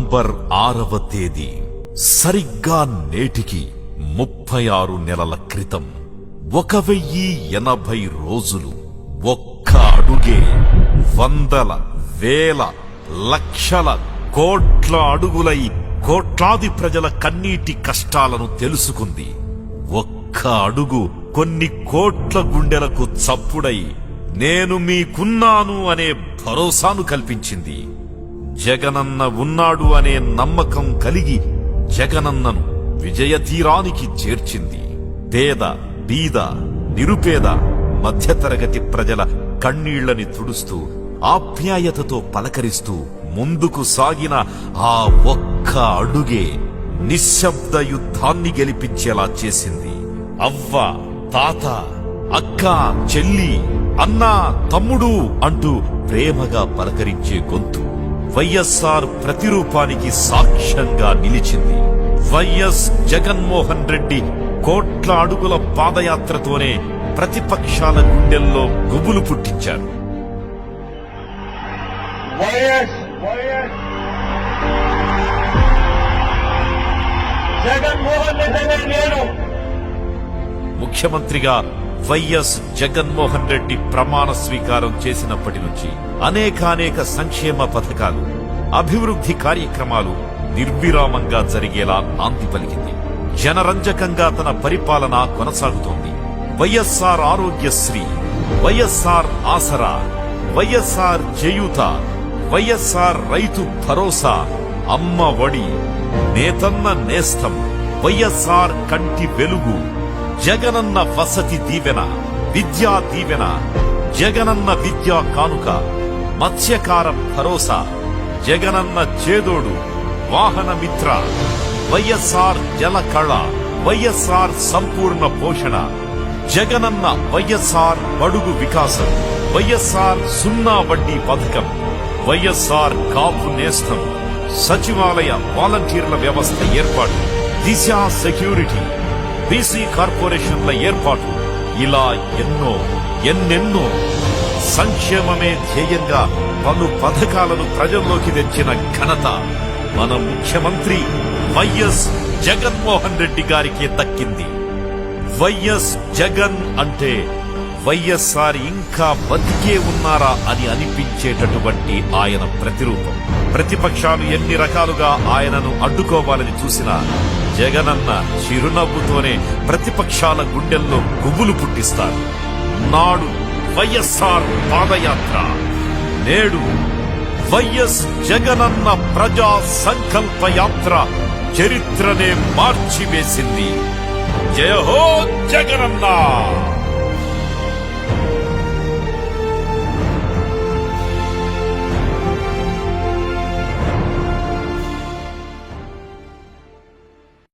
November 6వ తేదీ సరిగ్గా నేటికి 36 నెలల క్రితం 1080 రోజులు ఒక్క అడుగే వందల వేల లక్షల కోట్ల అడుగులై కోట్లాది ప్రజల కన్నీటి కష్టాలను తెలుసుకుంది. ఒక్క అడుగు కొన్ని కోట్ల గుండెలకు చప్పుడై నేను మీకున్నాను అనే భరోసాను కల్పించింది. జగనన్న ఉన్నాడు అనే నమ్మకం కలిగి జగనన్నను విజయతీరానికి చేర్చింది. పేద బీద నిరుపేద మధ్యతరగతి ప్రజల కన్నీళ్లని తుడుస్తూ ఆప్యాయతతో పలకరిస్తూ ముందుకు సాగిన ఆ ఒక్క అడుగే నిశ్శబ్ద యుద్ధాన్ని గెలిపించేలా చేసింది. అవ్వ తాత అక్క చెల్లి అన్న తమ్ముడు అంటూ ప్రేమగా పలకరించే గొంతు వైఎస్ఆర్ ప్రతిరూపానికి సాక్ష్యంగా నిలిచింది. వైఎస్ జగన్మోహన్ రెడ్డి కోట్ల అడుగుల పాదయాత్రతోనే ప్రతిపక్షాల గుండెల్లో గుబులు పుట్టించారు. ముఖ్యమంత్రిగా వైఎస్ జగన్మోహన్ రెడ్డి ప్రమాణ స్వీకారం చేసినప్పటి నుంచి అనేకానేక సంక్షేమ పథకాలు అభివృద్ధి కార్యక్రమాలు నిర్విరామంగా జరిగేలా నాంది పలికింది. జనరంజకంగా తన పరిపాలన కొనసాగుతోంది. వైఎస్ఆర్ ఆరోగ్యశ్రీ, వైఎస్ఆర్ ఆసరా, వైఎస్ఆర్ చేయూత, వైఎస్ఆర్ రైతు భరోసా, అమ్మ ఒడి, నేతన్న నేస్తం, వైఎస్ఆర్ కంటి వెలుగు, జగనన్న వసతి దీవెన, విద్యా దీవెన, జగనన్న విద్యా కానుక, మత్స్యకార భరోసా, జగనన్న చేదోడు, వాహన మిత్ర, వైఎస్ఆర్ జలకళ, వైఎస్ఆర్ సంపూర్ణ పోషణ, జగనన్న వైఎస్ఆర్ బడుగు వికాసం, వైఎస్ఆర్ సున్నా వడ్డీ పథకం, వైఎస్ఆర్ కాపు నేస్తం, సచివాలయ వాలంటీర్ల వ్యవస్థ ఏర్పాటు, దిశ సెక్యూరిటీ, బీసీ కార్పొరేషన్ల ఏర్పాటు, ఇలా ఎన్నెన్నో సంక్షేమమే ధ్యేయంగా పలు పథకాలను ప్రజల్లోకి తెచ్చిన ఘనత మన ముఖ్యమంత్రి వైఎస్ జగన్మోహన్ రెడ్డి గారికి దక్కింది. వైఎస్ జగన్ అంటే వైఎస్ఆర్ ఇంకా బతికే ఉన్నారా అని అనిపించేటటువంటి ఆయన ప్రతిరూపం. ప్రతిపక్షాలు ఎన్ని రకాలుగా ఆయనను అడ్డుకోవాలని చూసినా జగనన్న చిరునవ్వుతోనే ప్రతిపక్షాల గుండెల్లో గుబులు పుట్టిస్తారు. నాడు వైఎస్ఆర్ పాదయాత్ర, నేడు వైఎస్ జగనన్న ప్రజా సంకల్ప యాత్ర చరిత్రనే మార్చివేసింది. జయ హో జగనన్న.